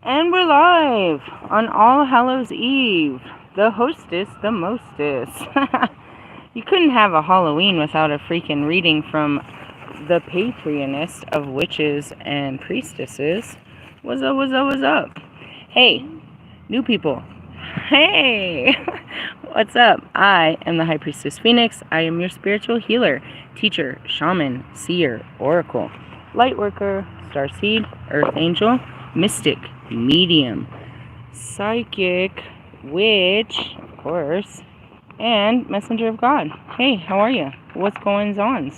And we're live on All Hallows Eve. The hostess, the mostess. You couldn't have a Halloween without a freaking reading from the patroness of witches and priestesses. What's up, what's up, what's up? Hey, new people. Hey! What's up? I am the High Priestess Phoenix. I am your spiritual healer, teacher, shaman, seer, oracle, light worker, starseed, earth angel, mystic, medium, psychic, witch, of course, and messenger of God. Hey, how are you? What's going on?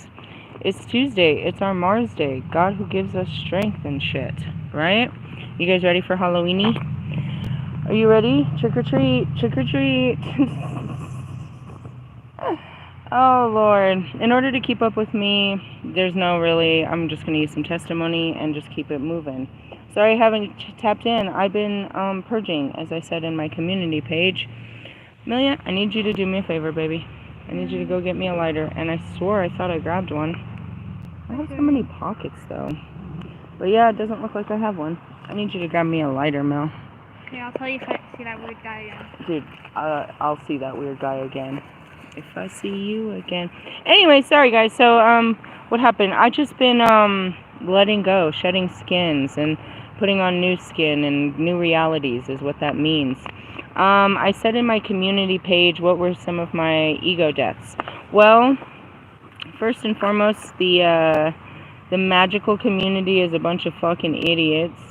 It's Tuesday. It's our Mars Day. God who gives us strength and shit, right? You guys ready for Halloweeny? Are you ready? Trick or treat, trick or treat. Oh, Lord. In order to keep up with me, there's no really, I'm just going to use some testimony and just keep it moving. Sorry I haven't tapped in. I've been purging, as I said in my community page. Amelia, I need you to do me a favor, baby. I need you to go get me a lighter. And I swore I thought I grabbed one. I have so many pockets, though. But yeah, it doesn't look like I have one. I need you to grab me a lighter, Mel. Okay, I'll tell you if I see that weird guy again. Dude, I'll see that weird guy again. If I see you again. Anyway, sorry guys. So, what happened? I just been letting go, shedding skins, and putting on new skin and new realities is what that means. I said in my community page, what were some of my ego deaths? Well, first and foremost, the magical community is a bunch of fucking idiots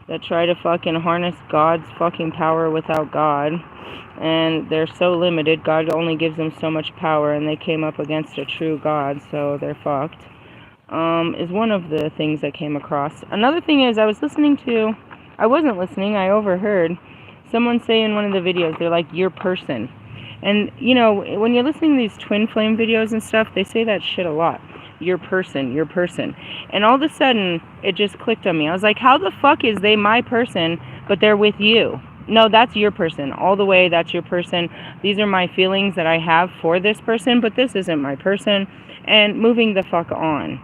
that try to fucking harness God's fucking power without God. And they're so limited. God only gives them so much power, and they came up against a true God, so they're fucked. Is one of the things I came across. Another thing is, I wasn't listening, I overheard someone say in one of the videos, they're like, your person. And, you know, when you're listening to these twin flame videos and stuff, they say that shit a lot. Your person, your person. And all of a sudden, it just clicked on me. I was like, how the fuck is they my person, but they're with you? No, that's your person. All the way, that's your person. These are my feelings that I have for this person, but this isn't my person. And moving the fuck on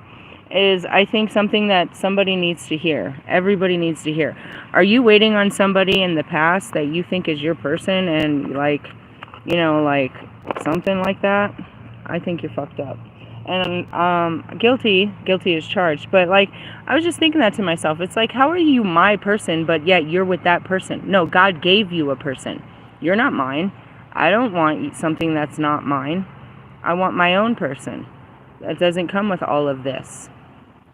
is, I think, something that somebody needs to hear. Everybody needs to hear. Are you waiting on somebody in the past that you think is your person and, like, you know, like, something like that? I think you're fucked up. And guilty as charged. But like, I was just thinking that to myself. It's like, how are you my person, but yet you're with that person? No, God gave you a person. You're not mine. I don't want something that's not mine. I want my own person. That doesn't come with all of this.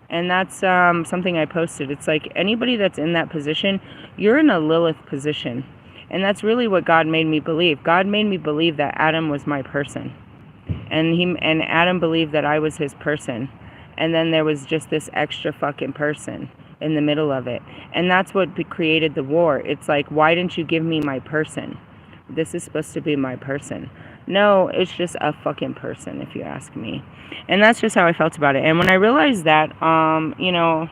And that's something I posted. It's like, anybody that's in that position, you're in a Lilith position. And that's really what God made me believe. God made me believe that Adam was my person. And Adam believed that I was his person. And then there was just this extra fucking person in the middle of it. And that's what created the war. It's like, why didn't you give me my person? This is supposed to be my person. No, it's just a fucking person, if you ask me. And that's just how I felt about it. And when I realized that, you know,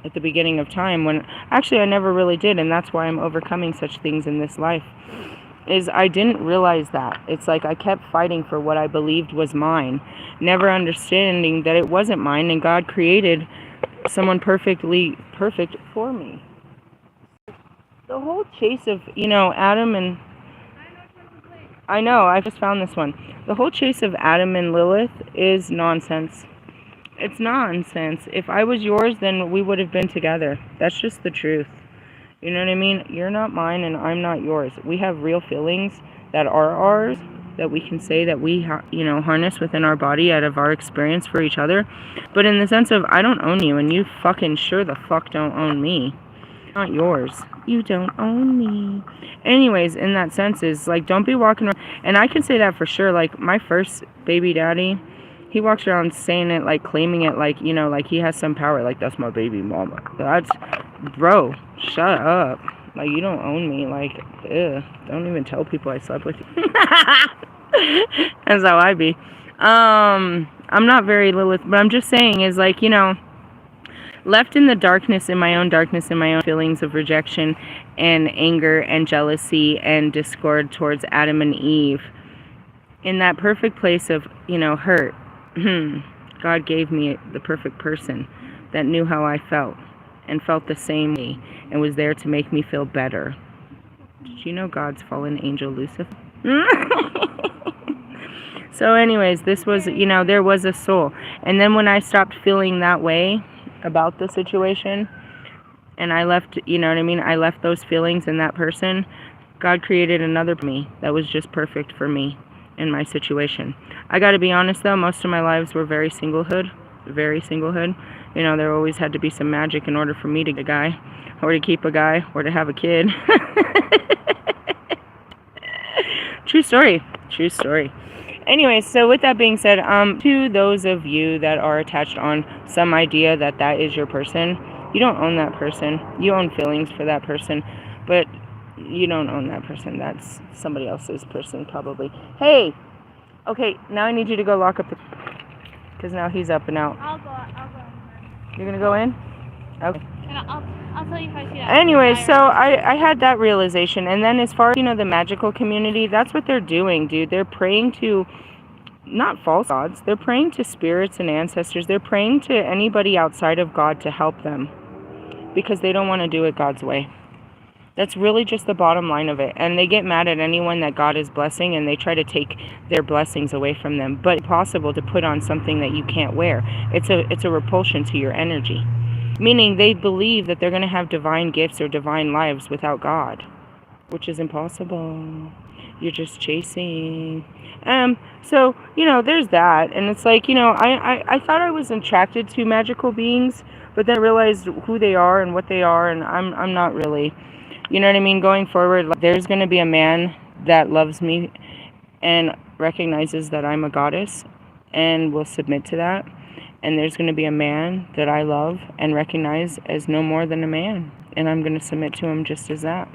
at the beginning of time, when actually I never really did, and that's why I'm overcoming such things in this life, is I didn't realize that. It's like I kept fighting for what I believed was mine, never understanding that it wasn't mine, and God created someone perfect for me. The whole chase of, you know, Adam and... I know, I just found this one. The whole chase of Adam and Lilith is nonsense. It's nonsense. If I was yours, then we would have been together. That's just the truth. You know what I mean? You're not mine and I'm not yours. We have real feelings that are ours, that we can say that we, you know, harness within our body out of our experience for each other. But in the sense of, I don't own you and you fucking sure the fuck don't own me. Not yours. You don't own me. Anyways, in that sense is like, don't be walking around. And I can say that for sure. Like, my first baby daddy, he walks around saying it, like, claiming it, like, you know, like he has some power. Like, that's my baby mama. That's... Bro, shut up. Like, you don't own me. Like, ugh. Don't even tell people I slept with you. That's how I be. I'm not very Lilith, but I'm just saying is like, you know, left in the darkness, in my own feelings of rejection and anger and jealousy and discord towards Adam and Eve, in that perfect place of, you know, hurt, God gave me the perfect person that knew how I felt. and felt the same way and was there to make me feel better. Did you know God's fallen angel Lucifer? So anyways, this was, there was a soul. And then when I stopped feeling that way about the situation, and I left, I left those feelings in that person, God created another me that was just perfect for me in my situation. I got to be honest though, most of my lives were very singlehood. There always had to be some magic in order for me to get a guy, or to keep a guy, or to have a kid. True story. Anyway, so with that being said, to those of you that are attached on some idea that that is your person, you don't own that person. You own feelings for that person, but you don't own that person. That's somebody else's person, probably. Hey! Okay, now I need you to go lock up the... Because now he's up and out. I'll go in. You're gonna go in? Okay. And I'll tell you if I see that. Anyway, so I had that realization. And then as far as, the magical community, that's what they're doing, dude. They're praying to... not false gods. They're praying to spirits and ancestors. They're praying to anybody outside of God to help them. Because they don't want to do it God's way. That's really just the bottom line of it. And they get mad at anyone that God is blessing, and they try to take their blessings away from them. But it's possible to put on something that you can't wear. It's a repulsion to your energy. Meaning they believe that they're going to have divine gifts or divine lives without God. Which is impossible. You're just chasing. So, there's that. And it's like, I thought I was attracted to magical beings, but then I realized who they are and what they are, and I'm not really. You know what I mean? Going forward, there's going to be a man that loves me and recognizes that I'm a goddess and will submit to that. And there's going to be a man that I love and recognize as no more than a man. And I'm going to submit to him just as that.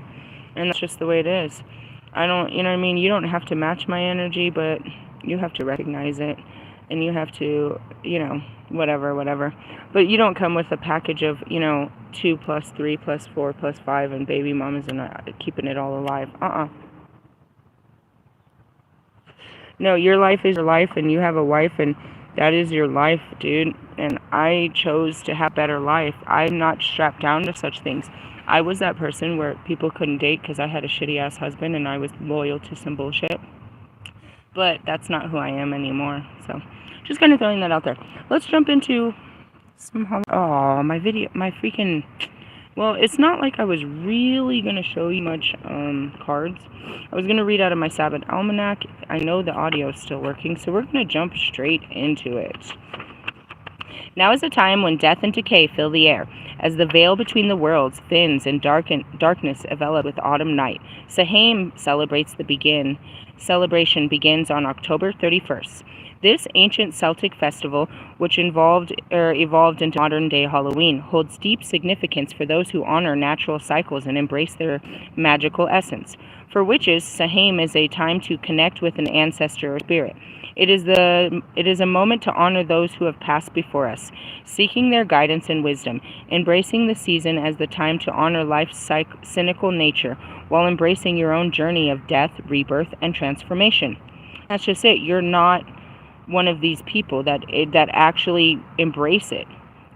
And that's just the way it is. I don't, you know what I mean? You don't have to match my energy, but you have to recognize it. And you have to, whatever. But you don't come with a package of, 2 plus 3 plus 4 plus 5 and baby mamas and keeping it all alive. No, your life is your life, and you have a wife, and that is your life, dude. And I chose to have a better life. I'm not strapped down to such things. I was that person where people couldn't date because I had a shitty-ass husband and I was loyal to some bullshit. But that's not who I am anymore. So, just kind of throwing that out there. Let's jump into some... my freaking... Well, it's not like I was really going to show you much cards. I was going to read out of my Sabbath Almanac. I know the audio is still working, so we're going to jump straight into it. Now is a time when death and decay fill the air, as the veil between the worlds thins and darkness envelops with autumn night. Samhaim celebration begins on October 31st. This ancient Celtic festival, which evolved into modern-day Halloween, holds deep significance for those who honor natural cycles and embrace their magical essence. For witches, Samhaim is a time to connect with an ancestor or spirit. It is a moment to honor those who have passed before us, seeking their guidance and wisdom, embracing the season as the time to honor life's cynical nature, while embracing your own journey of death, rebirth, and transformation. That's just it. You're not one of these people that actually embrace it.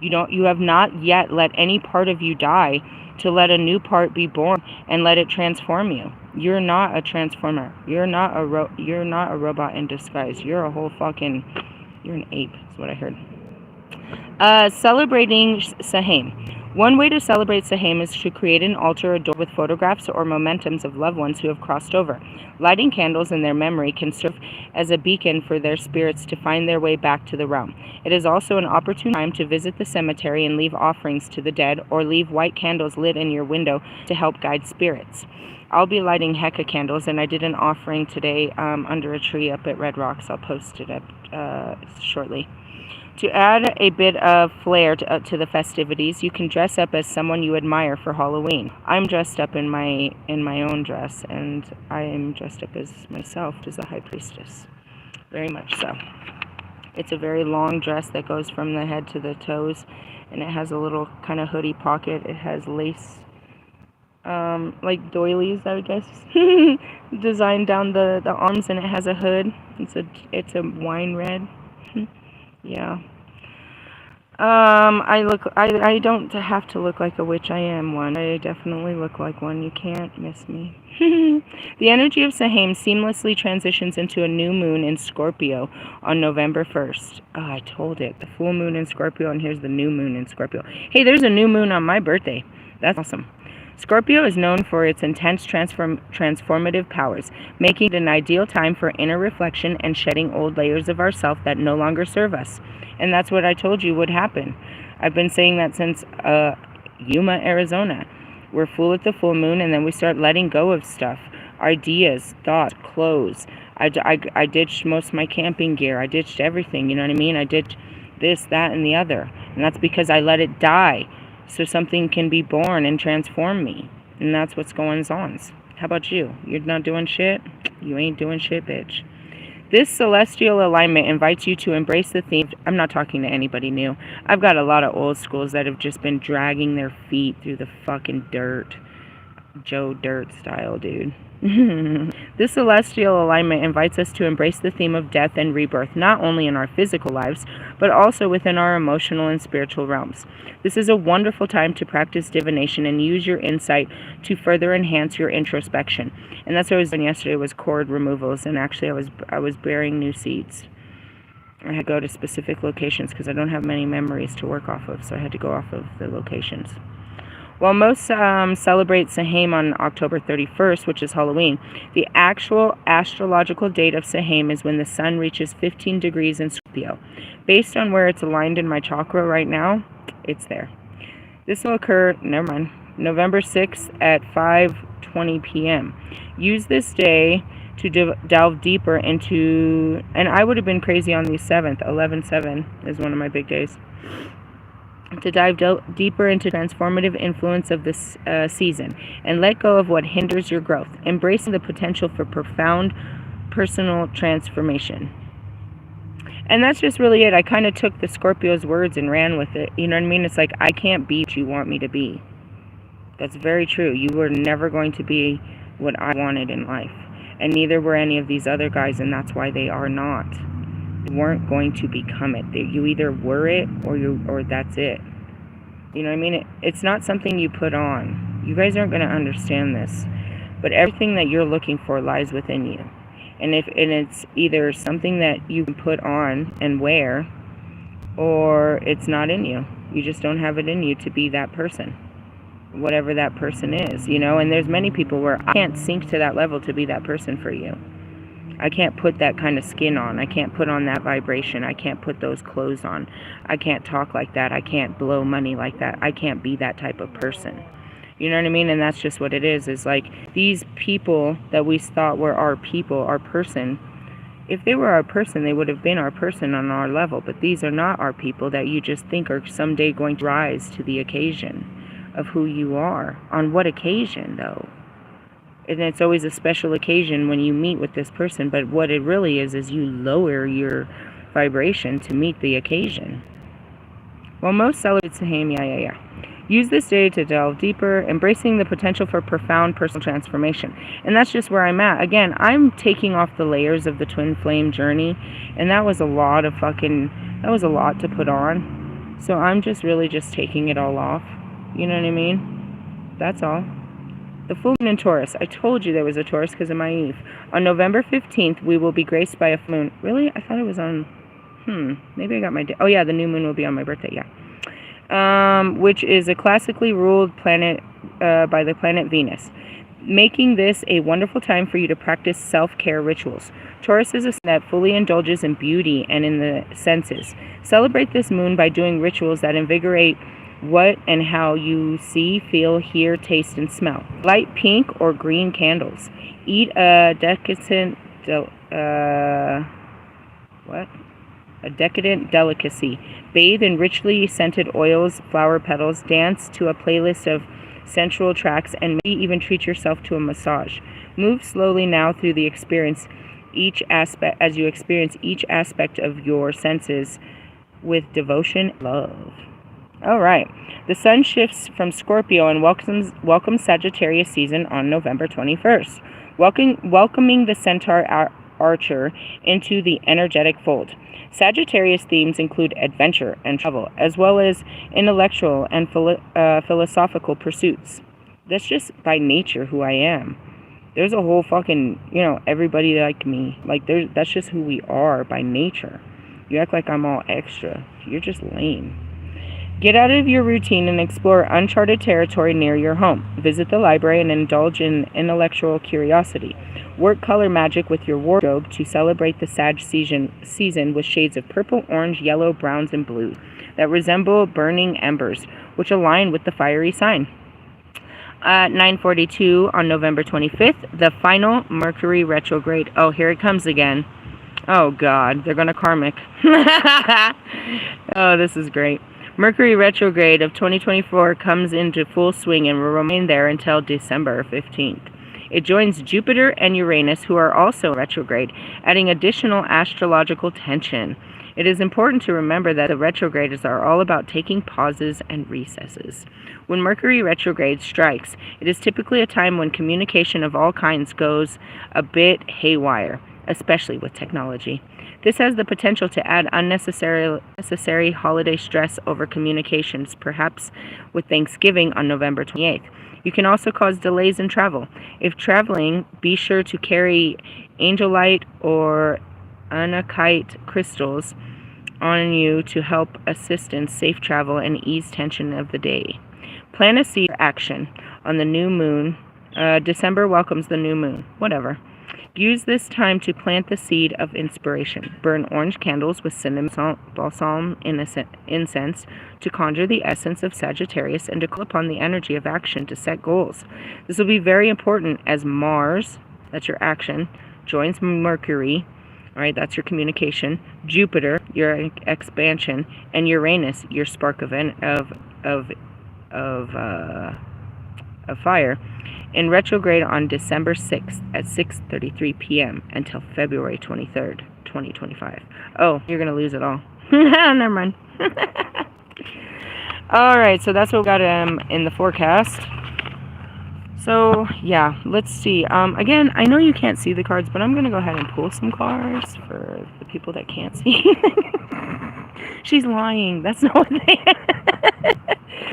You have not yet let any part of you die to let a new part be born and let it transform you. You're not a transformer. You're not a robot in disguise. You're an ape, is what I heard. Celebrating Samhaim. One way to celebrate Samhaim is to create an altar adorned with photographs or mementos of loved ones who have crossed over. Lighting candles in their memory can serve as a beacon for their spirits to find their way back to the realm. It is also an opportune time to visit the cemetery and leave offerings to the dead, or leave white candles lit in your window to help guide spirits. I'll be lighting Hecka candles, and I did an offering today under a tree up at Red Rocks. I'll post it up shortly. To add a bit of flair to the festivities, you can dress up as someone you admire for Halloween. I'm dressed up in my own dress, and I am dressed up as myself, as a high priestess. Very much so. It's a very long dress that goes from the head to the toes, and it has a little kind of hoodie pocket. It has lace, like doilies, I guess, designed down the arms, and it has a hood. It's a wine red. Yeah. I don't have to look like a witch. I am one. I definitely look like one. You can't miss me. The energy of Samhaim seamlessly transitions into a new moon in Scorpio on November 1st. Oh, I told it. The full moon in Scorpio, and here's the new moon in Scorpio. Hey, there's a new moon on my birthday. That's awesome. Scorpio is known for its intense transformative powers, making it an ideal time for inner reflection and shedding old layers of ourself that no longer serve us. And that's what I told you would happen. I've been saying that since Yuma, Arizona. We're full at the full moon, and then we start letting go of stuff. Ideas, thoughts, clothes. I ditched most of my camping gear. I ditched everything, you know what I mean? I ditched this, that, and the other. And that's because I let it die so something can be born and transform me. And that's what's going on. How about you? You're not doing shit? You ain't doing shit, bitch. This celestial alignment invites you to embrace the theme. I'm not talking to anybody new. I've got a lot of old schools that have just been dragging their feet through the fucking dirt. Joe Dirt style, dude. This celestial alignment invites us to embrace the theme of death and rebirth, not only in our physical lives, but also within our emotional and spiritual realms. This is a wonderful time to practice divination and use your insight to further enhance your introspection. And that's what I was doing yesterday, was cord removals, and actually I was burying new seeds. I had to go to specific locations because I don't have many memories to work off of, so I had to go off of the locations. While most celebrate Samhain on October 31st, which is Halloween, the actual astrological date of Samhain is when the sun reaches 15 degrees in Scorpio. Based on where it's aligned in my chakra right now, it's there. This will occur, November 6th at 5:20 p.m. Use this day to delve deeper into, and I would have been crazy on the 7th, 11/7 is one of my big days, to dive deeper into transformative influence of this season and let go of what hinders your growth, embracing the potential for profound personal transformation. And that's just really it. I kind of took the Scorpio's words and ran with it. You know what I mean? It's like, I can't be what you want me to be. That's very true. You were never going to be what I wanted in life. And neither were any of these other guys, and that's why they are not. They weren't going to become it. You either were it or that's it. You know what I mean? It's not something you put on. You guys aren't going to understand this. But everything that you're looking for lies within you. And it's either something that you can put on and wear, or it's not in you. You just don't have it in you to be that person. Whatever that person is, you know? And there's many people where I can't sink to that level to be that person for you. I can't put that kind of skin on. I can't put on that vibration. I can't put those clothes on. I can't talk like that. I can't blow money like that. I can't be that type of person. You know what I mean? And that's just what it is like these people that we thought were our people, our person. If they were our person, they would have been our person on our level. But these are not our people that you just think are someday going to rise to the occasion of who you are. On what occasion, though? And it's always a special occasion when you meet with this person. But what it really is you lower your vibration to meet the occasion. Well, most celebrate Samhain, yeah. Use this day to delve deeper, embracing the potential for profound personal transformation. And that's just where I'm at. Again, I'm taking off the layers of the twin flame journey, and that was a lot to put on. So I'm just really just taking it all off. You know what I mean? That's all. The full moon in Taurus. I told you there was a Taurus because of my Eve. On November 15th, we will be graced by a full moon. Really? I thought it was on... maybe I got my... Oh, yeah, the new moon will be on my birthday, yeah. Which is a classically ruled planet by the planet Venus, making this a wonderful time for you to practice self-care rituals. Taurus is a sign that fully indulges in beauty and in the senses. Celebrate this moon by doing rituals that invigorate what and how you see, feel, hear, taste, and smell. Light pink or green candles. Eat a decadent delicacy. Bathe in richly scented oils, flower petals. Dance to a playlist of sensual tracks, and maybe even treat yourself to a massage. Move slowly now through the experience as you experience each aspect of your senses with devotion and love. All right. The sun shifts from Scorpio and welcomes Sagittarius season on November 21st. Welcoming the Centaur departure into the energetic fold. Sagittarius themes include adventure and travel, as well as intellectual and philosophical pursuits. That's just by nature who I am. There's a whole fucking, everybody like me. Like, that's just who we are by nature. You act like I'm all extra. You're just lame. Get out of your routine and explore uncharted territory near your home. Visit the library and indulge in intellectual curiosity. Work color magic with your wardrobe to celebrate the Sag season with shades of purple, orange, yellow, browns, and blues that resemble burning embers, which align with the fiery sign. At 9:42 on November 25th, the final Mercury retrograde. Oh, here it comes again. Oh, God. They're going to karmic. Oh, this is great. Mercury retrograde of 2024 comes into full swing and will remain there until December 15th. It joins Jupiter and Uranus, who are also retrograde, adding additional astrological tension. It is important to remember that the retrogrades are all about taking pauses and recesses. When Mercury retrograde strikes, it is typically a time when communication of all kinds goes a bit haywire, especially with technology. This has the potential to add unnecessary holiday stress over communications, perhaps with Thanksgiving on November 28th. You can also cause delays in travel. If traveling, be sure to carry angelite or aconite crystals on you to help assist in safe travel and ease tension of the day. Plan a seed action on the new moon. December welcomes the new moon. Whatever. Use this time to plant the seed of inspiration. Burn orange candles with cinnamon, balsam, incense to conjure the essence of Sagittarius and to call upon the energy of action to set goals. This will be very important as Mars, that's your action, joins Mercury, all right, that's your communication, Jupiter, your expansion, and Uranus, your spark of fire, in retrograde on December 6th at 6:33 p.m. until February 23rd, 2025. Oh, you're going to lose it all. Never mind. Alright, so that's what we got in the forecast. So, yeah, let's see. Again, I know you can't see the cards, but I'm going to go ahead and pull some cards for the people that can't see. She's lying. That's not what they...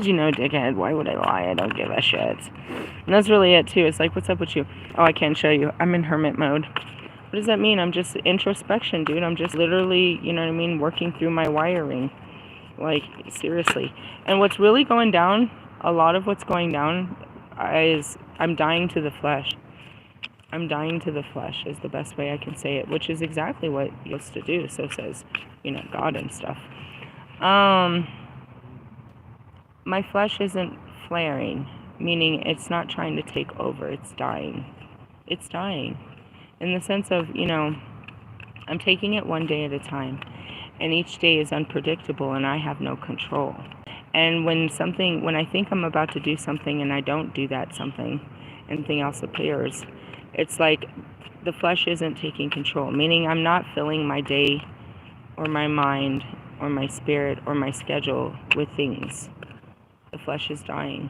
You know, dickhead, why would I lie? I don't give a shit. And that's really it, too. It's like, what's up with you? Oh, I can't show you. I'm in hermit mode. What does that mean? I'm just introspection, dude. I'm just literally, you know what I mean, working through my wiring. Like, seriously. And what's really going down, a lot of what's going down is I'm dying to the flesh. I'm dying to the flesh is the best way I can say it, which is exactly what you're supposed to do. So says, God and stuff. My flesh isn't flaring, meaning it's not trying to take over. It's dying. It's dying. In the sense of, I'm taking it one day at a time. And each day is unpredictable and I have no control. And when I think I'm about to do something and I don't do that something, anything else appears, it's like the flesh isn't taking control, meaning I'm not filling my day or my mind or my spirit or my schedule with things. The flesh is dying.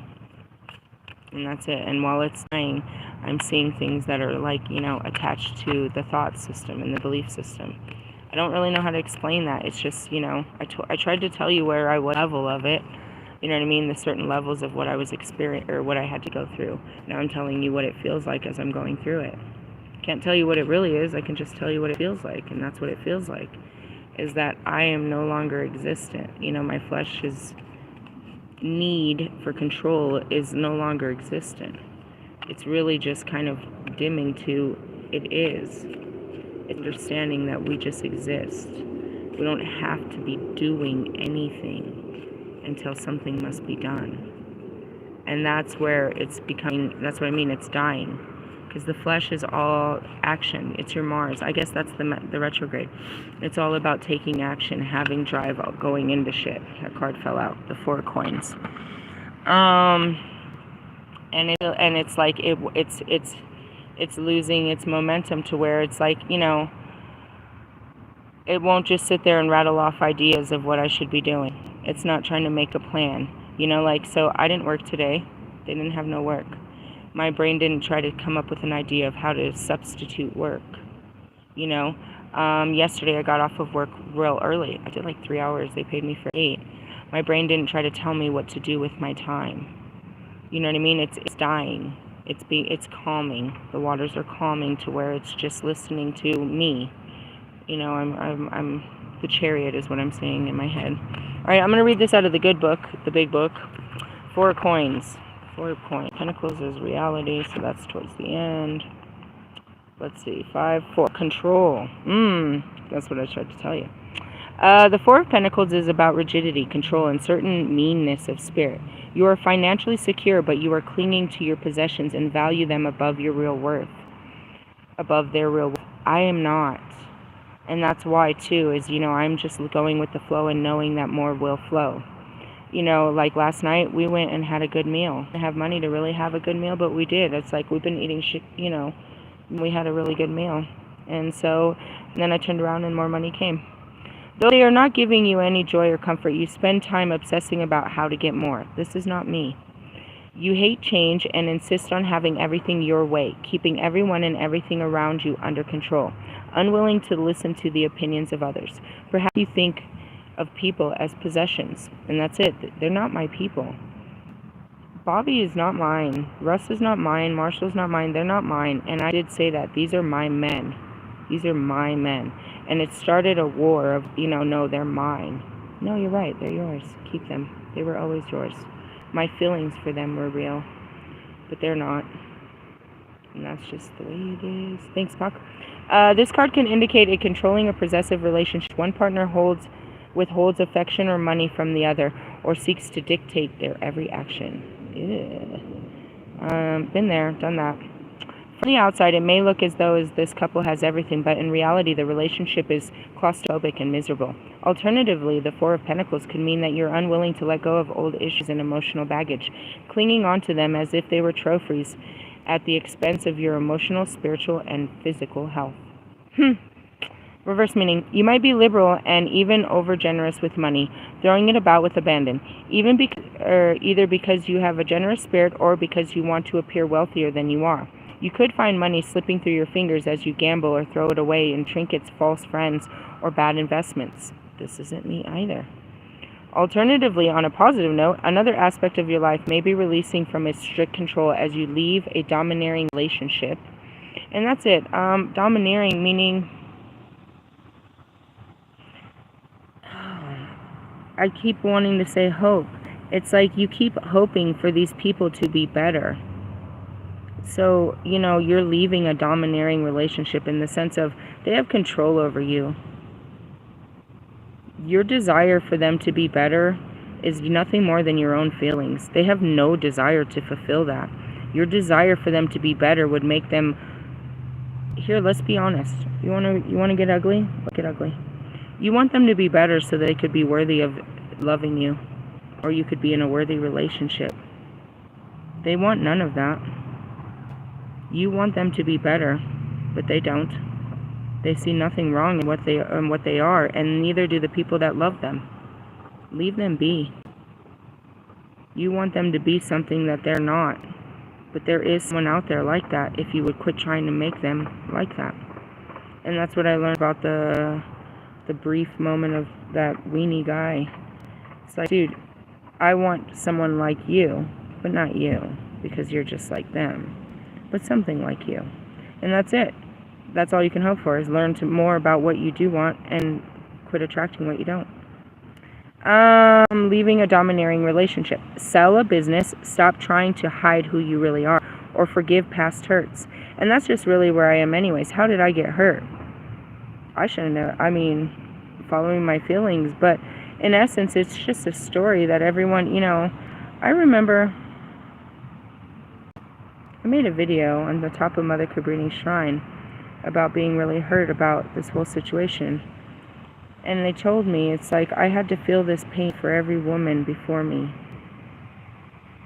And that's it. And while it's dying, I'm seeing things that are like, attached to the thought system and the belief system. I don't really know how to explain that. It's just, I tried to tell you where I was, level of it. You know what I mean? The certain levels of what I was experiencing or what I had to go through. Now I'm telling you what it feels like as I'm going through it. Can't tell you what it really is. I can just tell you what it feels like. And that's what it feels like. Is that I am no longer existent. My flesh's need for control is no longer existent. It's really just kind of dimming to it is. Understanding that we just exist. We don't have to be doing anything until something must be done. And that's where it's becoming, that's what I mean, it's dying. Because the flesh is all action. It's your Mars. I guess that's the retrograde. It's all about taking action, having drive, going into shit. That card fell out. The 4 coins. And it's like it's losing its momentum to where it's like, it won't just sit there and rattle off ideas of what I should be doing. It's not trying to make a plan. So I didn't work today. They didn't have no work. My brain didn't try to come up with an idea of how to substitute work. you know. Yesterday I got off of work real early. I did like 3 hours. They paid me for 8. My brain didn't try to tell me what to do with my time. You know what I mean? It's dying. It's calming. The waters are calming to where it's just listening to me. You know, I'm the chariot is what I'm saying in my head. All right, I'm going to read this out of the good book, the big book. 4 coins. 4 coins. Pentacles is reality, so that's towards the end. Let's see. 5, 4. Control. That's what I tried to tell you. The 4 of Pentacles is about rigidity, control, and certain meanness of spirit. You are financially secure, but you are clinging to your possessions and value them above your real worth. Above their real worth. I am not. And that's why, too, is, you know, I'm just going with the flow and knowing that more will flow. You know, like last night, we went and had a good meal. I have money to really have a good meal, but we did. It's like we've been eating shit, you know. We had a really good meal. And then I turned around and more money came. Though they are not giving you any joy or comfort, you spend time obsessing about how to get more. This is not me. You hate change and insist on having everything your way, keeping everyone and everything around you under control, unwilling to listen to the opinions of others. Perhaps you think of people as possessions, and that's it. They're not my people. Bobby is not mine. Russ is not mine. Marshall's not mine. They're not mine. And I did say that. These are my men. These are my men. And it started a war of, you know, no, they're mine. No, you're right. They're yours. Keep them. They were always yours. My feelings for them were real. But they're not. And that's just the way it is. Thanks, Puck. This card can indicate a controlling or possessive relationship. One partner withholds affection or money from the other, or seeks to dictate their every action. Been there, done that. From the outside, it may look as though this couple has everything, but in reality, the relationship is claustrophobic and miserable. Alternatively, the 4 of Pentacles could mean that you're unwilling to let go of old issues and emotional baggage, clinging onto them as if they were trophies at the expense of your emotional, spiritual, and physical health. Reverse meaning, you might be liberal and even over-generous with money, throwing it about with abandon, either because you have a generous spirit or because you want to appear wealthier than you are. You could find money slipping through your fingers as you gamble or throw it away in trinkets, false friends, or bad investments. This isn't me either. Alternatively, on a positive note, another aspect of your life may be releasing from its strict control as you leave a domineering relationship. And that's it. Domineering meaning... I keep wanting to say hope. It's like you keep hoping for these people to be better. So, you know, you're leaving a domineering relationship in the sense of they have control over you. Your desire for them to be better is nothing more than your own feelings. They have no desire to fulfill that. Your desire for them to be better would make them... Here, let's be honest. You want to get ugly? Get ugly. You want them to be better so they could be worthy of loving you. Or you could be in a worthy relationship. They want none of that. You want them to be better, but they don't. They see nothing wrong in what they are, and neither do the people that love them. Leave them be. You want them to be something that they're not, but there is someone out there like that if you would quit trying to make them like that. And that's what I learned about the brief moment of that weenie guy. It's like, dude, I want someone like you, but not you, because you're just like them. But something like you. And that's it. That's all you can hope for, is learn more about what you do want and quit attracting what you don't. Leaving a domineering relationship. Sell a business. Stop trying to hide who you really are, or forgive past hurts. And that's just really where I am anyways. How did I get hurt? I shouldn't have. I mean, following my feelings. But in essence, it's just a story that everyone, you know, I remember... I made a video on the top of Mother Cabrini's shrine about being really hurt about this whole situation. And they told me, it's like I had to feel this pain for every woman before me.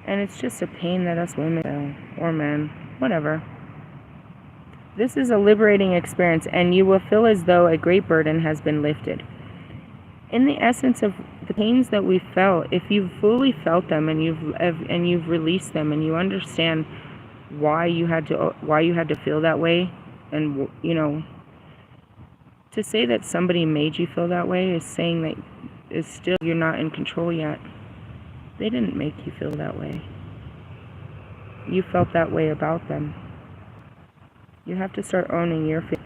And it's just a pain that us women feel, or men, whatever. This is a liberating experience, and you will feel as though a great burden has been lifted. In the essence of the pains that we felt, if you've fully felt them and you've released them, and you understand why you had to feel that way, and you know, To say that somebody made you feel that way is saying that is still you're not in control yet. They didn't make you feel that way. You felt that way about them. You have to start owning your feelings.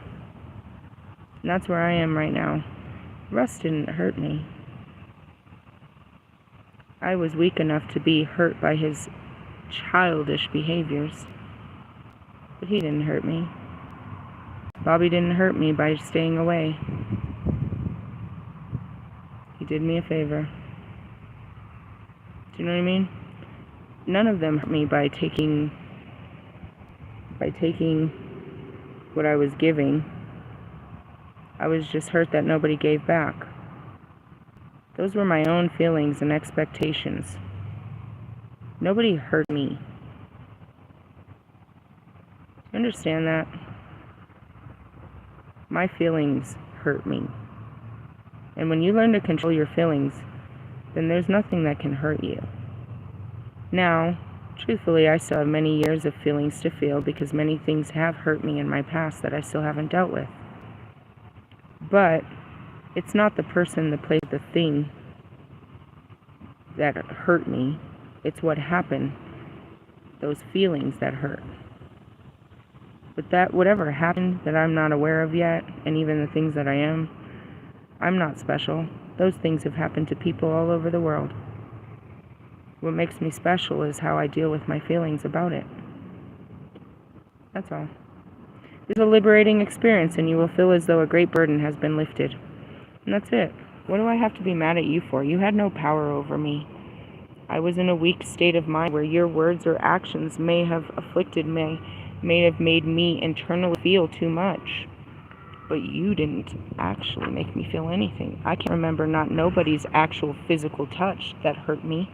And that's where I am right now. Russ didn't hurt me. I was weak enough to be hurt by his childish behaviors. But he didn't hurt me. Bobby didn't hurt me by staying away. He did me a favor. Do you know what I mean? None of them hurt me by taking what I was giving. I was just hurt that nobody gave back. Those were my own feelings and expectations. Nobody hurt me. You understand that? My feelings hurt me. And when you learn to control your feelings, then there's nothing that can hurt you. Now, truthfully, I still have many years of feelings to feel because many things have hurt me in my past that I still haven't dealt with. But it's not the person, the place, the thing that hurt me. It's what happened. Those feelings that hurt. But that, whatever happened that I'm not aware of yet, and even the things that I am, I'm not special. Those things have happened to people all over the world. What makes me special is how I deal with my feelings about it. That's all. It's a liberating experience, and you will feel as though a great burden has been lifted. And that's it. What do I have to be mad at you for? You had no power over me. I was in a weak state of mind where your words or actions may have afflicted me, may have made me internally feel too much. But you didn't actually make me feel anything. I can remember not nobody's actual physical touch that hurt me.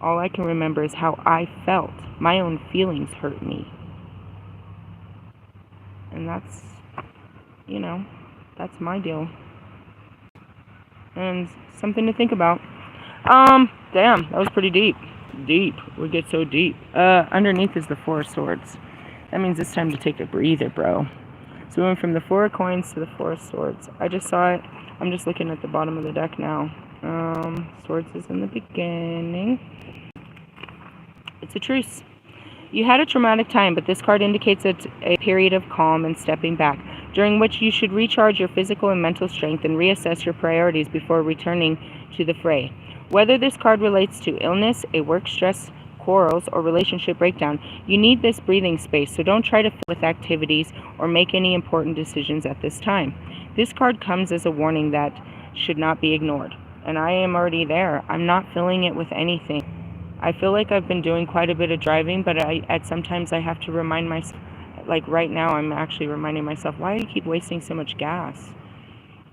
All I can remember is how I felt. My own feelings hurt me. And that's, that's my deal. And something to think about. Damn, that was pretty deep. Deep. We get so deep. Underneath is the Four of Swords. That means it's time to take a breather, bro. So we went from the Four of Coins to the Four of Swords. I just saw it. I'm just looking at the bottom of the deck now. Swords is in the beginning. It's a truce. You had a traumatic time, but this card indicates a period of calm and stepping back, during which you should recharge your physical and mental strength and reassess your priorities before returning to the fray. Whether this card relates to illness, a work stress, quarrels, or relationship breakdown, you need this breathing space, so don't try to fill with activities or make any important decisions at this time. This card comes as a warning that should not be ignored, and I am already there. I'm not filling it with anything. I feel like I've been doing quite a bit of driving, but sometimes I have to remind myself, like right now I'm actually reminding myself, why do you keep wasting so much gas?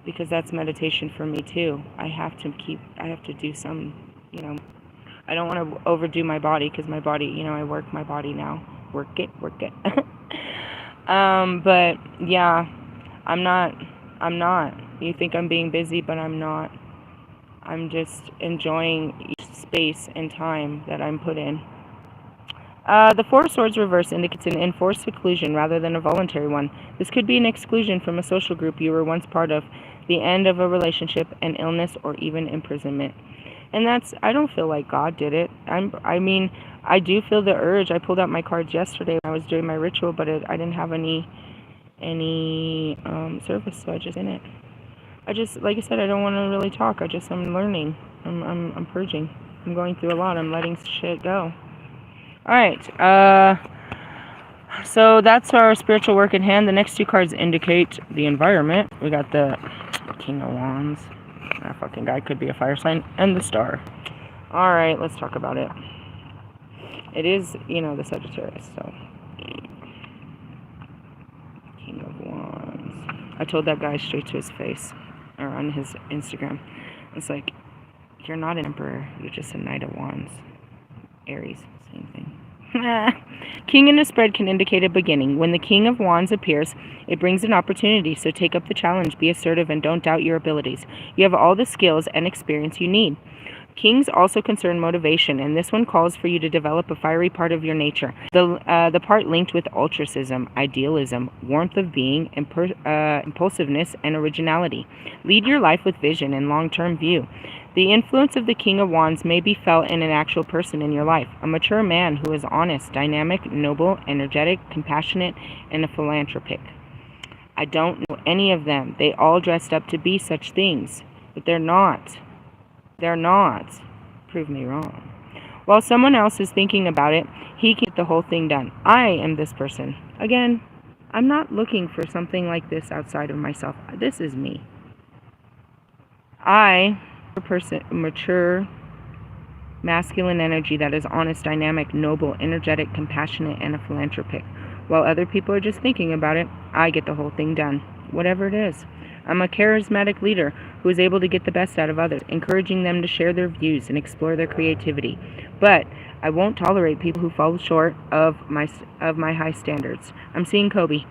Because that's meditation for me too. I have to do some, I don't want to overdo my body because my body, I work my body now. Work it. But yeah, I'm not. You think I'm being busy, but I'm not. I'm just enjoying each space and time that I'm put in. The Four of Swords reverse indicates an enforced seclusion rather than a voluntary one. This could be an exclusion from a social group you were once part of, the end of a relationship, an illness, or even imprisonment. And I don't feel like God did it. I do feel the urge. I pulled out my cards yesterday when I was doing my ritual, but I didn't have any service, so I just in it. Like I said, I don't want to really talk. I'm learning. I'm purging. I'm going through a lot. I'm letting shit go. Alright, so that's our spiritual work in hand. The next two cards indicate the environment. We got the King of Wands. That fucking guy could be a fire sign. And the Star. Alright, let's talk about it. It is, the Sagittarius, so. King of Wands. I told that guy straight to his face. Or on his Instagram. It's like, you're not an Emperor. You're just a Knight of Wands. Aries, same thing. King in a spread can indicate a beginning. When the King of Wands appears, it brings an opportunity, so take up the challenge, be assertive, and don't doubt your abilities. You have all the skills and experience you need. Kings also concern motivation, and this one calls for you to develop a fiery part of your nature. The part linked with altruism, idealism, warmth of being, impulsiveness, and originality. Lead your life with vision and long-term view. The influence of the King of Wands may be felt in an actual person in your life, a mature man who is honest, dynamic, noble, energetic, compassionate, and a philanthropic. I don't know any of them. They all dressed up to be such things, but they're not. They're not. Prove me wrong. While someone else is thinking about it, he can get the whole thing done. I am this person. Again, I'm not looking for something like this outside of myself. This is me. I, a person, mature, masculine energy that is honest, dynamic, noble, energetic, compassionate, and a philanthropic. While other people are just thinking about it, I get the whole thing done. Whatever it is. I'm a charismatic leader who is able to get the best out of others, encouraging them to share their views and explore their creativity. But I won't tolerate people who fall short of my high standards. I'm seeing Kobe.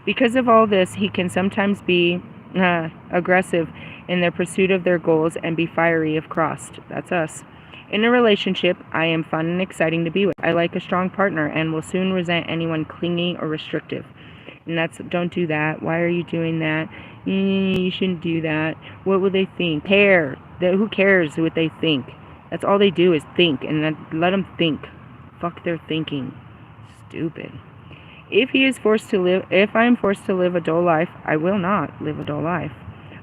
Because of all this, he can sometimes be aggressive in their pursuit of their goals and be fiery if crossed. That's us. In a relationship, I am fun and exciting to be with. I like a strong partner and will soon resent anyone clingy or restrictive. And that's, don't do that. Why are you doing that? You shouldn't do that. What will they think? Who cares what they think? That's all they do is think, and then let them think. Fuck their thinking. Stupid. If I am forced to live a dull life, I will not live a dull life.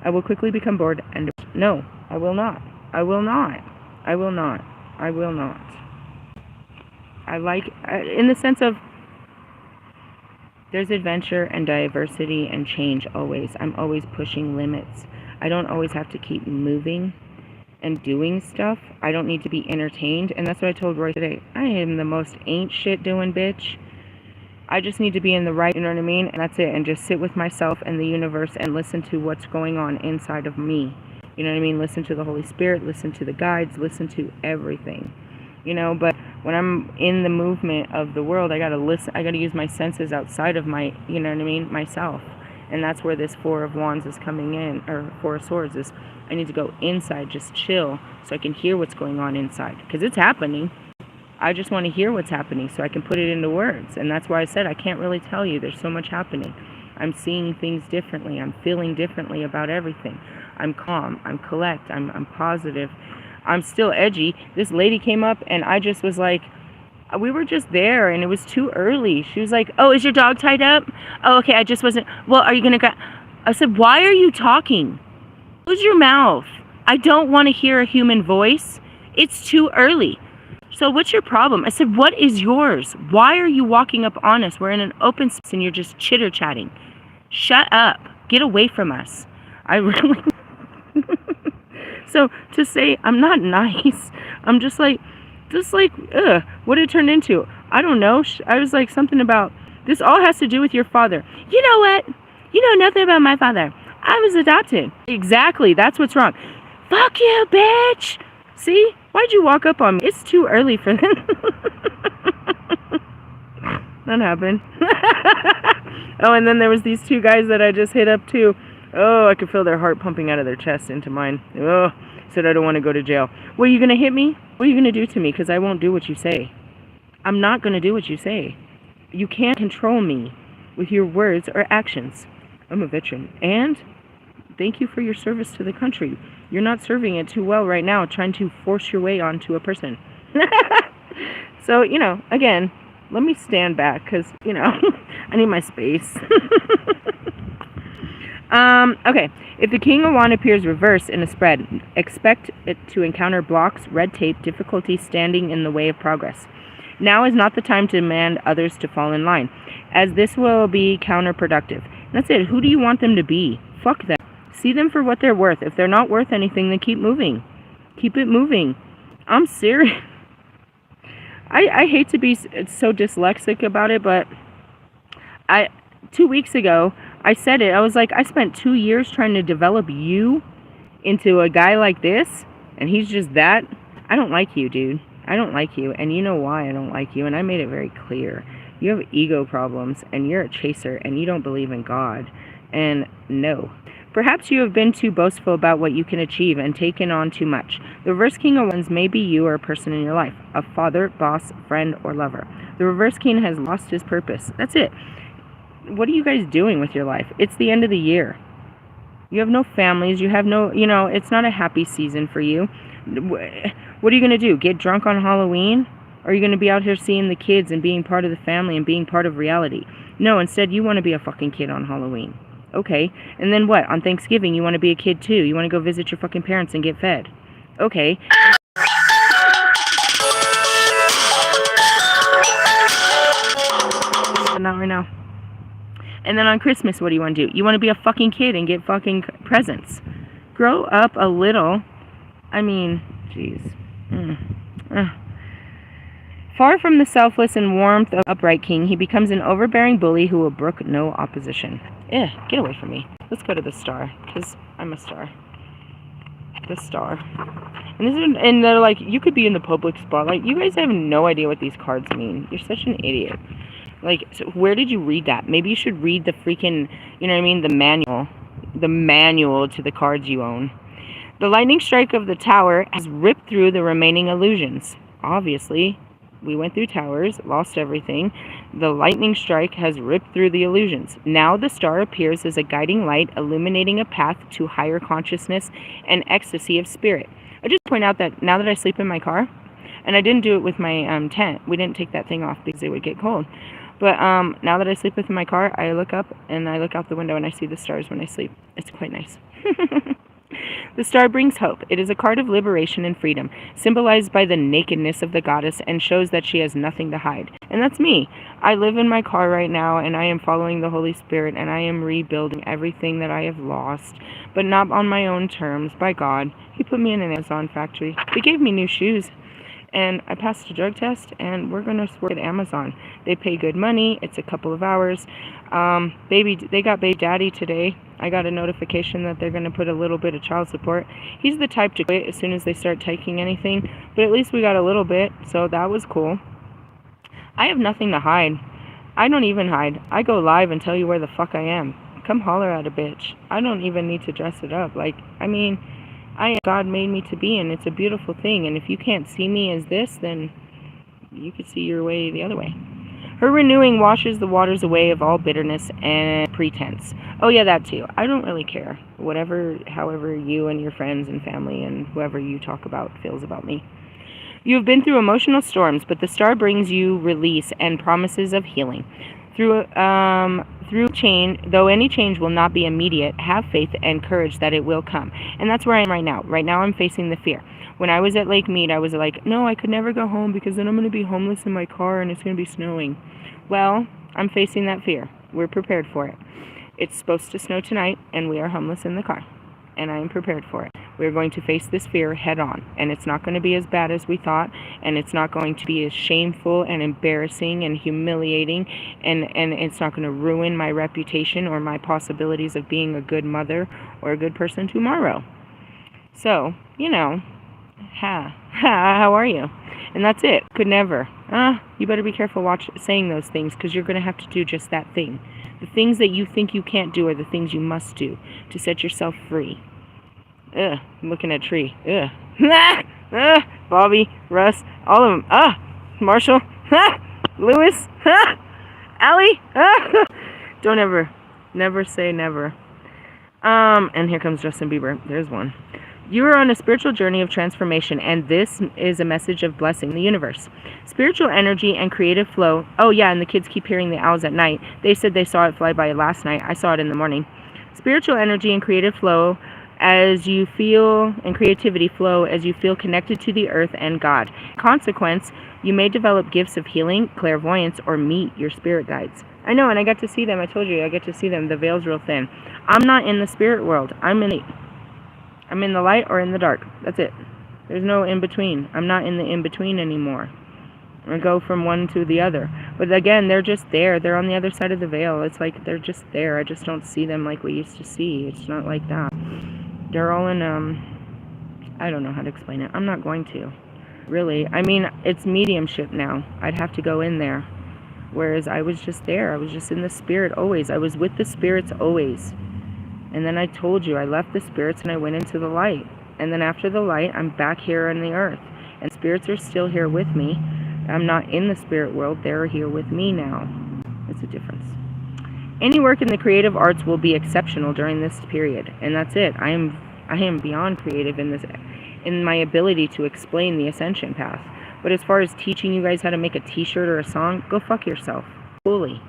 I will quickly become bored and no, I will not. I will not. I will not. I will not. In the sense of, there's adventure and diversity and change always. I'm always pushing limits. I don't always have to keep moving and doing stuff. I don't need to be entertained. And that's what I told Roy today. I am the most ain't shit doing bitch. I just need to be in the right, you know what I mean? And that's it. And just sit with myself and the universe and listen to what's going on inside of me. You know what I mean? Listen to the Holy Spirit, listen to the guides, listen to everything. You know, but when I'm in the movement of the world, I gotta listen. I gotta use my senses outside of my, you know what I mean, myself. And that's where this Four of Wands is coming in, or Four of Swords is. I need to go inside, just chill, so I can hear what's going on inside, because it's happening. I just want to hear what's happening, so I can put it into words. And that's why I said I can't really tell you. There's so much happening. I'm seeing things differently. I'm feeling differently about everything. I'm calm. I'm collect. I'm positive. I'm still edgy. This lady came up and I just was like, we were just there and it was too early. She was like, oh, is your dog tied up? Oh, okay, I just wasn't. Well, are you going to... I said, why are you talking? Close your mouth. I don't want to hear a human voice. It's too early. So what's your problem? I said, what is yours? Why are you walking up on us? We're in an open space and you're just chitter-chatting. Shut up. Get away from us. I really... So to say I'm not nice, I'm just like, ugh, what did it turn into? I don't know. I was like, something about, this all has to do with your father. You know what? You know nothing about my father. I was adopted. Exactly. That's what's wrong. Fuck you, bitch. See? Why'd you walk up on me? It's too early for that. That happened. Oh, and then there was these two guys that I just hit up too. Oh, I could feel their heart pumping out of their chest into mine. Oh, said I don't want to go to jail. What, are you going to hit me? What are you going to do to me? Because I won't do what you say. I'm not going to do what you say. You can't control me with your words or actions. I'm a veteran. And thank you for your service to the country. You're not serving it too well right now, trying to force your way onto a person. So, you know, again, let me stand back because, you know, I need my space. Okay, if the King of Wands appears reversed in a spread, expect it to encounter blocks, red tape, difficulty standing in the way of progress. Now is not the time to demand others to fall in line, as this will be counterproductive. That's it. Who do you want them to be? Fuck them. See them for what they're worth. If they're not worth anything, then keep moving. Keep it moving. I'm serious. I hate to be so dyslexic about it, but 2 weeks ago, I said it. I was like, I spent 2 years trying to develop you into a guy like this, and he's just that. I don't like you, dude. I don't like you, and you know why I don't like you, and I made it very clear. You have ego problems, and you're a chaser, and you don't believe in God, and no. Perhaps you have been too boastful about what you can achieve and taken on too much. The reverse king of wands may be you or a person in your life, a father, boss, friend, or lover. The reverse king has lost his purpose. That's it. What are you guys doing with your life? It's the end of the year. You have no families. You have no, it's not a happy season for you. What are you going to do? Get drunk on Halloween? Or are you going to be out here seeing the kids and being part of the family and being part of reality? No, instead you want to be a fucking kid on Halloween. Okay, and then what? On Thanksgiving, you want to be a kid too. You want to go visit your fucking parents and get fed. Okay. Not right now. And then on Christmas, what do you want to do? You want to be a fucking kid and get fucking presents. Grow up a little. I mean, jeez. Far from the selfless and warmth of upright king, he becomes an overbearing bully who will brook no opposition. Get away from me. Let's go to the star, because I'm a star. The star. And they're like, you could be in the public spotlight. You guys have no idea what these cards mean. You're such an idiot. Like, so where did you read that? Maybe you should read the freaking, the manual. The manual to the cards you own. The lightning strike of the tower has ripped through the remaining illusions. Obviously, we went through towers, lost everything. The lightning strike has ripped through the illusions. Now the star appears as a guiding light, illuminating a path to higher consciousness and ecstasy of spirit. I just point out that now that I sleep in my car, and I didn't do it with my tent. We didn't take that thing off because it would get cold. But now that I sleep within my car, I look up and I look out the window and I see the stars when I sleep. It's quite nice. The star brings hope. It is a card of liberation and freedom, symbolized by the nakedness of the goddess, and shows that she has nothing to hide. And that's me. I live in my car right now, and I am following the Holy Spirit, and I am rebuilding everything that I have lost, but not on my own terms, by God. He put me in an Amazon factory. They gave me new shoes, and I passed a drug test, and we're going to work at Amazon. They pay good money. It's a couple of hours. They got baby daddy today. I got a notification that they're going to put a little bit of child support. He's the type to quit as soon as they start taking anything, but at least we got a little bit, so that was cool. I have nothing to hide. I don't even hide. I go live and tell you where the fuck I am. Come holler at a bitch. I don't even need to dress it up. I am God made me to be, and it's a beautiful thing, and if you can't see me as this, then you could see your way the other way. Her renewing washes the waters away of all bitterness and pretense. Oh yeah, that too. I don't really care. However you and your friends and family and whoever you talk about feels about me. You have been through emotional storms, but the star brings you release and promises of healing. Through change, though any change will not be immediate, have faith and courage that it will come. And that's where I am right now. Right now I'm facing the fear. When I was at Lake Mead, I was like, no, I could never go home because then I'm going to be homeless in my car and it's going to be snowing. Well, I'm facing that fear. We're prepared for it. It's supposed to snow tonight, and we are homeless in the car. And I am prepared for it. We're going to face this fear head on. And it's not going to be as bad as we thought. And it's not going to be as shameful and embarrassing and humiliating. And it's not going to ruin my reputation or my possibilities of being a good mother or a good person tomorrow. So, how are you? And that's it. Could never. You better be careful saying those things, because you're going to have to do just that thing. The things that you think you can't do are the things you must do to set yourself free. I'm looking at a tree. Bobby, Russ, all of them. Marshall, Lewis, Allie. Don't never say never. And here comes Justin Bieber. There's one. You are on a spiritual journey of transformation, and this is a message of blessing the universe. Spiritual energy and creative flow. Oh yeah, and the kids keep hearing the owls at night. They said they saw it fly by last night. I saw it in the morning. Spiritual energy and creative flow as you feel, and creativity flow as you feel connected to the earth and God. Consequence, you may develop gifts of healing, clairvoyance, or meet your spirit guides. I know, and I got to see them. I told you, I get to see them. The veil's real thin. I'm not in the spirit world. I'm in the light or in the dark. That's it. There's no in-between. I'm not in the in-between anymore. I go from one to the other. But again, they're just there. They're on the other side of the veil. It's like they're just there. I just don't see them like we used to see. It's not like that. They're all in, I don't know how to explain it. I'm not going to. Really. I mean, it's mediumship now. I'd have to go in there. Whereas I was just there. I was just in the spirit always. I was with the spirits always. And then I told you I left the spirits and I went into the light. And then after the light, I'm back here on the earth. And spirits are still here with me. I'm not in the spirit world. They're here with me now. It's a difference. Any work in the creative arts will be exceptional during this period. And that's it. I am beyond creative in my ability to explain the ascension path. But as far as teaching you guys how to make a t-shirt or a song, go fuck yourself. Fully.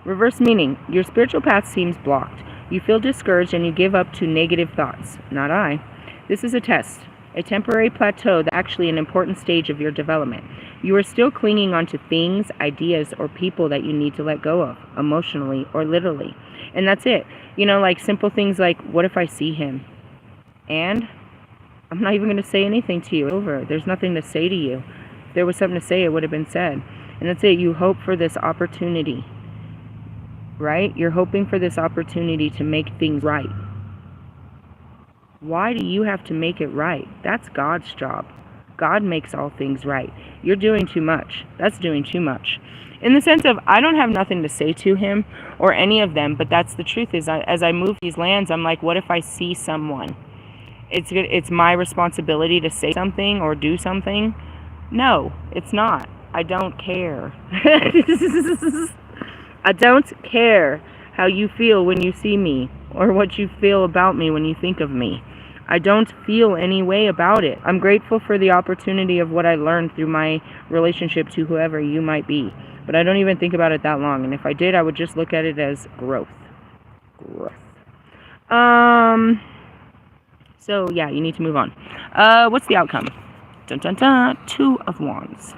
Reverse meaning. Your spiritual path seems blocked. You feel discouraged and you give up to negative thoughts. Not I. This is a test. A temporary plateau that's actually an important stage of your development. You are still clinging onto things, ideas, or people that you need to let go of, emotionally or literally. And that's it. You know, like simple things like, what if I see him? And I'm not even going to say anything to you. It's over. There's nothing to say to you. If there was something to say, it would have been said. And that's it. You hope for this opportunity. Right? You're hoping for this opportunity to make things right. Why do you have to make it right? That's God's job. God makes all things right. You're doing too much. That's doing too much. In the sense of, I don't have nothing to say to him or any of them, but that's the truth is, as I move these lands, I'm like, what if I see someone? It's my responsibility to say something or do something? No, it's not. I don't care. I don't care how you feel when you see me or what you feel about me when you think of me. I don't feel any way about it. I'm grateful for the opportunity of what I learned through my relationship to whoever you might be. But I don't even think about it that long. And if I did, I would just look at it as growth. So yeah, you need to move on. What's the outcome? Dun dun dun. 2 of Wands.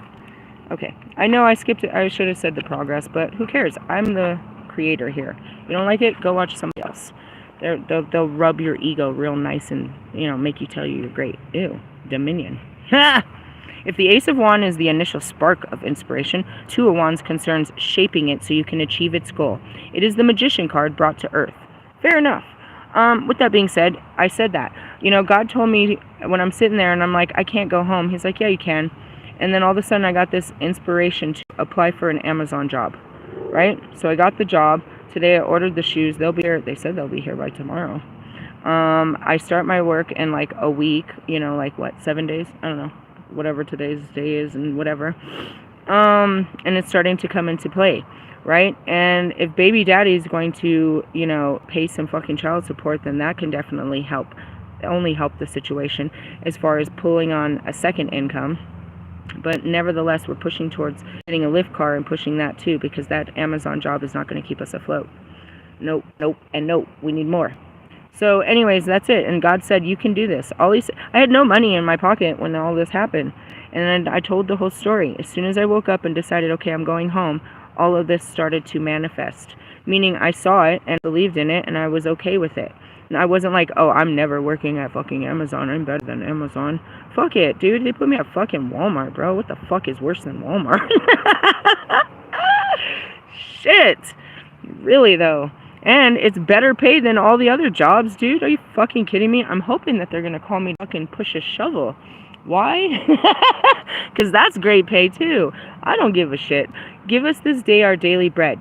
Okay, I know I skipped it. I should have said the progress, but who cares? I'm the creator here. You don't like it? Go watch somebody else. They'll rub your ego real nice and, you know, make you tell you you're great. Ew, Dominion. If the Ace of Wands is the initial spark of inspiration, 2 of Wands concerns shaping it so you can achieve its goal. It is the Magician card brought to Earth. Fair enough. With that being said, I said that. You know, God told me when I'm sitting there and I'm like, I can't go home. He's like, yeah, you can. And then all of a sudden I got this inspiration to apply for an Amazon job, right? So I got the job. Today I ordered the shoes. They'll be here. They said they'll be here by tomorrow. I start my work in like a week, you know, like what, 7 days? I don't know, whatever today's day is and whatever. And it's starting to come into play, right? And if baby daddy is going to, you know, pay some fucking child support, then that can definitely only help the situation as far as pulling on a second income. But nevertheless, we're pushing towards getting a lift car and pushing that too, because that Amazon job is not going to keep us afloat. Nope, and nope. We need more. So anyways, that's it. And God said, you can do this. I had no money in my pocket when all this happened. And I told the whole story. As soon as I woke up and decided, okay, I'm going home, all of this started to manifest. Meaning I saw it and believed in it and I was okay with it. And I wasn't like, oh, I'm never working at fucking Amazon. I'm better than Amazon. Fuck it, dude. They put me at fucking Walmart, bro. What the fuck is worse than Walmart? Shit. Really, though. And it's better paid than all the other jobs, dude. Are you fucking kidding me? I'm hoping that they're going to call me fucking push a shovel. Why? Because that's great pay, too. I don't give a shit. Give us this day our daily bread.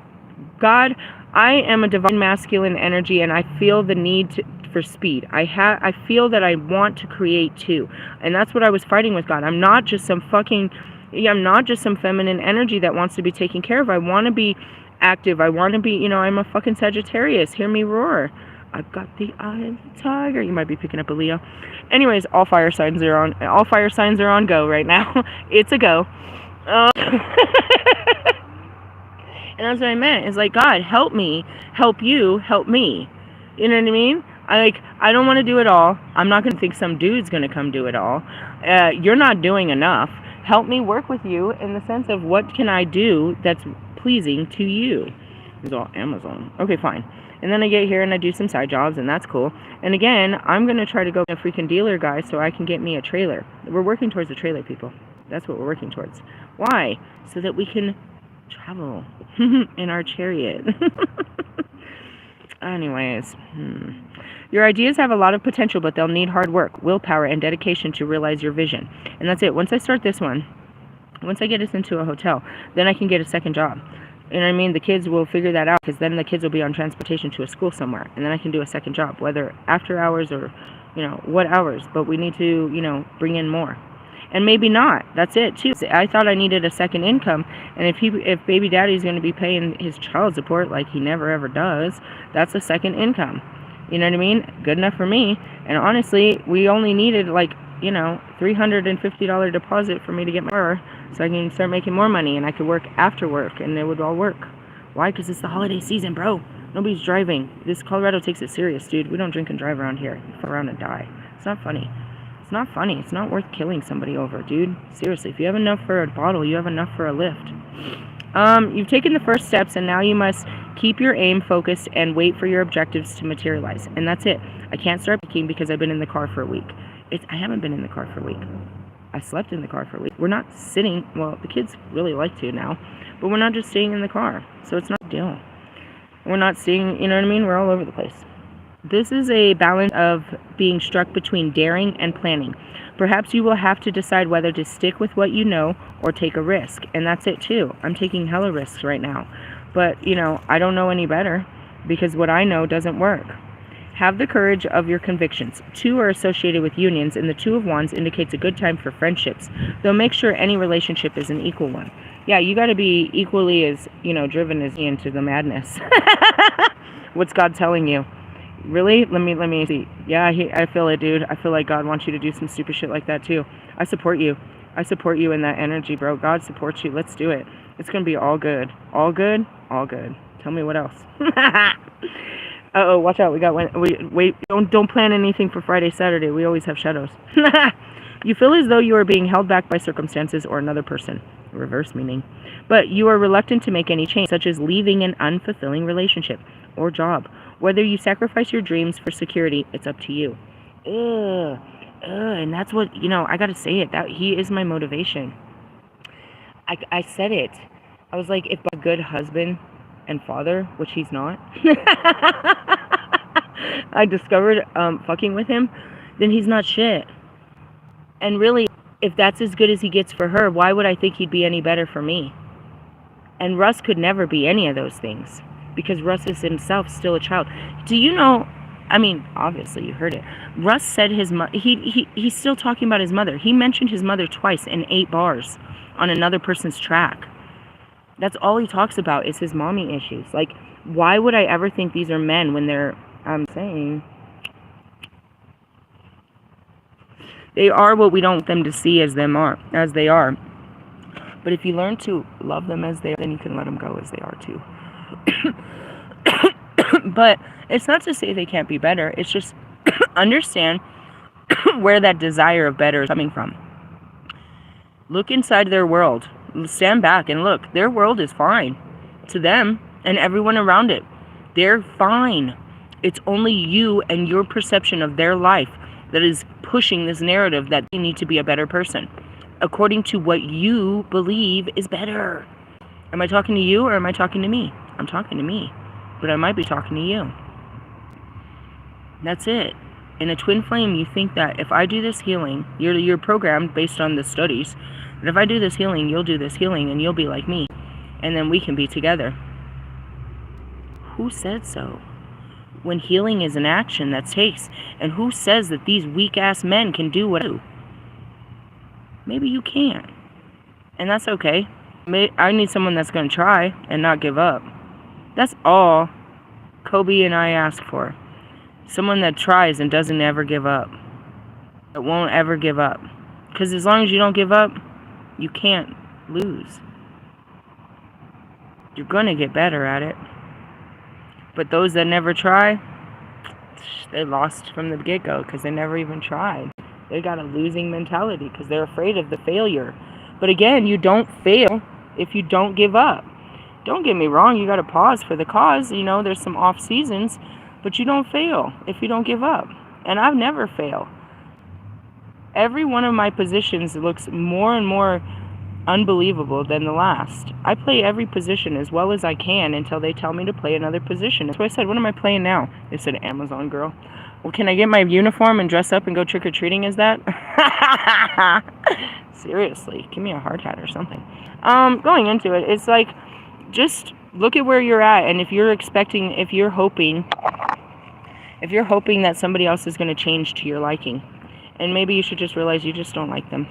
God, I am a divine masculine energy and I feel the need for speed. I feel that I want to create too. And that's what I was fighting with God. I'm not just some feminine energy that wants to be taken care of. I want to be active. I want to be, you know, I'm a fucking Sagittarius. Hear me roar. I've got the eye of the tiger. You might be picking up a Leo. Anyways, all fire signs are on go right now. It's a go. And that's what I meant. It's like, God, help me, help you, help me. You know what I mean? I don't want to do it all. I'm not going to think some dude's going to come do it all. You're not doing enough. Help me work with you in the sense of what can I do that's pleasing to you. It's all Amazon. Okay, fine. And then I get here and I do some side jobs and that's cool. And again, I'm going to try to go to a freaking dealer guy so I can get me a trailer. We're working towards a trailer, people. That's what we're working towards. Why? So that we can travel in our chariot. Anyways, your ideas have a lot of potential, but they'll need hard work, willpower, and dedication to realize your vision. And that's it. Once I start this one, once I get us into a hotel, then I can get a second job. You know what I mean? The kids will figure that out, because then the kids will be on transportation to a school somewhere, and then I can do a second job, whether after hours or, what hours. But we need to, bring in more. And maybe not. That's it too. I thought I needed a second income, and if baby daddy's going to be paying his child support like he never ever does, that's a second income. You know what I mean? Good enough for me. And honestly, we only needed like, $350 deposit for me to get my car, so I can start making more money, and I could work after work, and it would all work. Why? Because it's the holiday season, bro. Nobody's driving. This Colorado takes it serious, dude. We don't drink and drive around here. You fuck around and die. It's not funny. It's not funny. It's not worth killing somebody over, dude. Seriously, if you have enough for a bottle, you have enough for a lift. You've taken the first steps, and now you must keep your aim focused and wait for your objectives to materialize. And that's it. I can't start picking because I've been in the car for a week. I haven't been in the car for a week. I slept in the car for a week. We're not sitting, well, the kids really like to now, but we're not just staying in the car, so it's not a deal. We're not seeing, you know what I mean? We're all over the place. This is a balance of being struck between daring and planning. Perhaps you will have to decide whether to stick with what you know or take a risk, and that's it too. I'm taking hella risks right now, but, I don't know any better, because what I know doesn't work. Have the courage of your convictions. 2 are associated with unions, and the 2 of Wands indicates a good time for friendships, though make sure any relationship is an equal one. Yeah, you got to be equally as, driven as me into the madness. What's God telling you? Really? Let me see. Yeah, I feel it, dude. I feel like God wants you to do some stupid shit like that too. I support you. I support you in that energy, bro. God supports you. Let's do it. It's going to be all good. All good? All good. Tell me what else. Uh-oh, watch out. We got one. Wait, don't plan anything for Friday, Saturday. We always have shadows. You feel as though you are being held back by circumstances or another person. Reverse meaning. But you are reluctant to make any change, such as leaving an unfulfilling relationship or job. Whether you sacrifice your dreams for security, it's up to you. And that's what, I gotta say it. That he is my motivation. I said it. I was like, if a good husband and father, which he's not, I discovered fucking with him, then he's not shit. And really, if that's as good as he gets for her, why would I think he'd be any better for me? And Russ could never be any of those things, because Russ is himself still a child. Do you know, I mean, obviously you heard it. Russ said he's still talking about his mother. He mentioned his mother twice in 8 bars on another person's track. That's all he talks about is his mommy issues. Like, why would I ever think these are men when they're, I'm saying, they are what we don't want them to see as they are. But if you learn to love them as they are, then you can let them go as they are too. But it's not to say they can't be better. It's just understand where that desire of better is coming from. Look inside their world. Stand back and look. Their world is fine to them and everyone around it. They're fine. It's only you and your perception of their life that is pushing this narrative that they need to be a better person according to what you believe is better. Am I talking to you or am I talking to me? I'm talking to me, but I might be talking to you. That's it. In a twin flame, you think that if I do this healing, you're programmed based on the studies, that if I do this healing, you'll do this healing and you'll be like me, and then we can be together. Who said so? When healing is an action that takes, and who says that these weak-ass men can do what I do? Maybe you can't, and that's okay. I need someone that's going to try and not give up. That's all Kobe and I ask for. Someone that tries and doesn't ever give up. That won't ever give up. Because as long as you don't give up, you can't lose. You're going to get better at it. But those that never try, they lost from the get-go because they never even tried. They got a losing mentality because they're afraid of the failure. But again, you don't fail if you don't give up. Don't get me wrong, you got to pause for the cause. There's some off seasons, but you don't fail if you don't give up. And I've never failed. Every one of my positions looks more and more unbelievable than the last. I play every position as well as I can until they tell me to play another position. That's why I said, what am I playing now? They said, Amazon girl. Well, can I get my uniform and dress up and go trick-or-treating as that? Seriously, give me a hard hat or something. Going into it, it's like, just look at where you're at, and if you're hoping that somebody else is going to change to your liking, and maybe you should just realize you just don't like them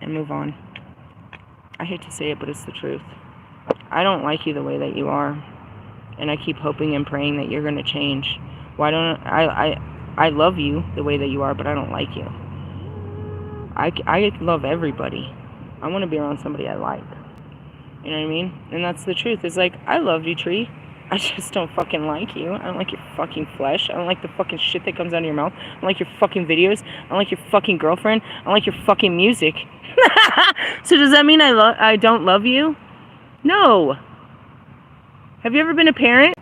and move on. I hate to say it, but it's the truth. I don't like you the way that you are, and I keep hoping and praying that you're going to change. Why don't I love you the way that you are, but I don't like you. I love everybody. I want to be around somebody I like. You know what I mean? And that's the truth. It's like, I love you, Tree. I just don't fucking like you. I don't like your fucking flesh. I don't like the fucking shit that comes out of your mouth. I don't like your fucking videos. I don't like your fucking girlfriend. I don't like your fucking music. So does that mean I don't love you? No. Have you ever been a parent?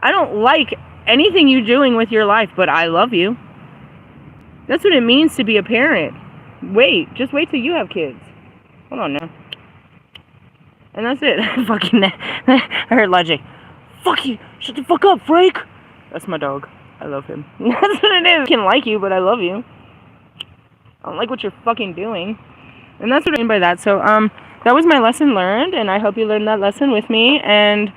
I don't like anything you're doing with your life, but I love you. That's what it means to be a parent. Just wait till you have kids. Hold on now. And that's it. Fucking, I heard logic. Fuck you. Shut the fuck up, Frank. That's my dog. I love him. That's what it is. I can like you, but I love you. I don't like what you're fucking doing. And that's what I mean by that. So, that was my lesson learned, and I hope you learned that lesson with me. And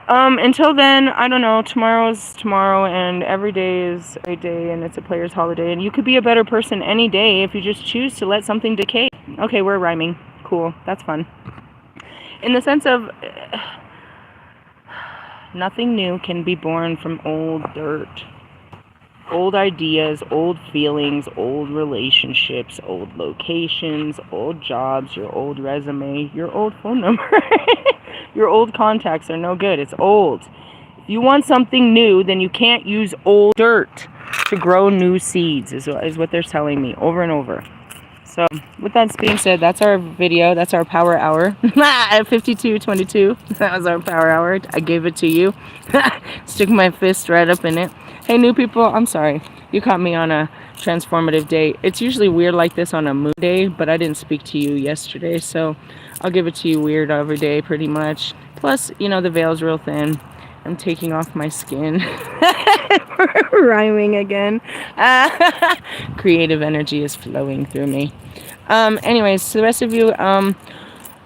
until then, I don't know. Tomorrow's tomorrow, and every day is a day, and it's a player's holiday. And you could be a better person any day if you just choose to let something decay. Okay, we're rhyming. Cool. That's fun. In the sense of nothing new can be born from old dirt. Old ideas, old feelings, old relationships, old locations, old jobs, your old resume, your old phone number. Your old contacts are no good. It's old. If you want something new, then you can't use old dirt to grow new seeds, is what they're telling me over and over. So, with that being said, that's our video. That's our power hour. At 52:22, that was our power hour. I gave it to you. Stick my fist right up in it. Hey, new people, I'm sorry. You caught me on a transformative day. It's usually weird like this on a moon day, but I didn't speak to you yesterday, so I'll give it to you weird every day, pretty much. Plus, you know, the veil's real thin. I'm taking off my skin. Rhyming again. Creative energy is flowing through me. Anyways, to the rest of you,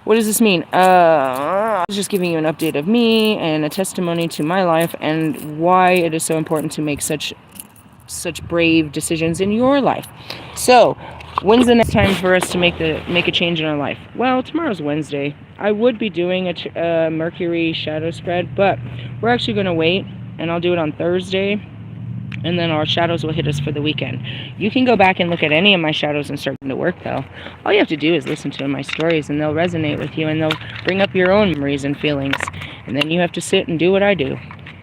what does this mean? I was just giving you an update of me and a testimony to my life and why it is so important to make such brave decisions in your life. So, when's the next time for us to make a change in our life? Well, tomorrow's Wednesday. I would be doing a Mercury shadow spread, but we're actually going to wait, and I'll do it on Thursday, and then our shadows will hit us for the weekend. You can go back and look at any of my shadows and start to work, though. All you have to do is listen to my stories, and they'll resonate with you, and they'll bring up your own memories and feelings. And then you have to sit and do what I do.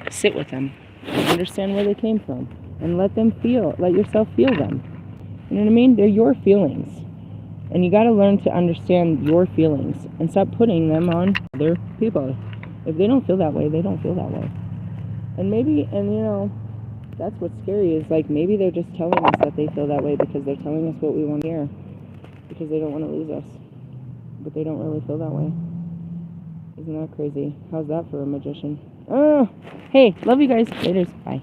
Sit with them and understand where they came from, and let yourself feel them. You know what I mean? They're your feelings. And you got to learn to understand your feelings and stop putting them on other people. If they don't feel that way, they don't feel that way. And you know, that's what's scary is like maybe they're just telling us that they feel that way because they're telling us what we want to hear. Because they don't want to lose us. But they don't really feel that way. Isn't that crazy? How's that for a magician? Oh, hey, love you guys. Later. Bye.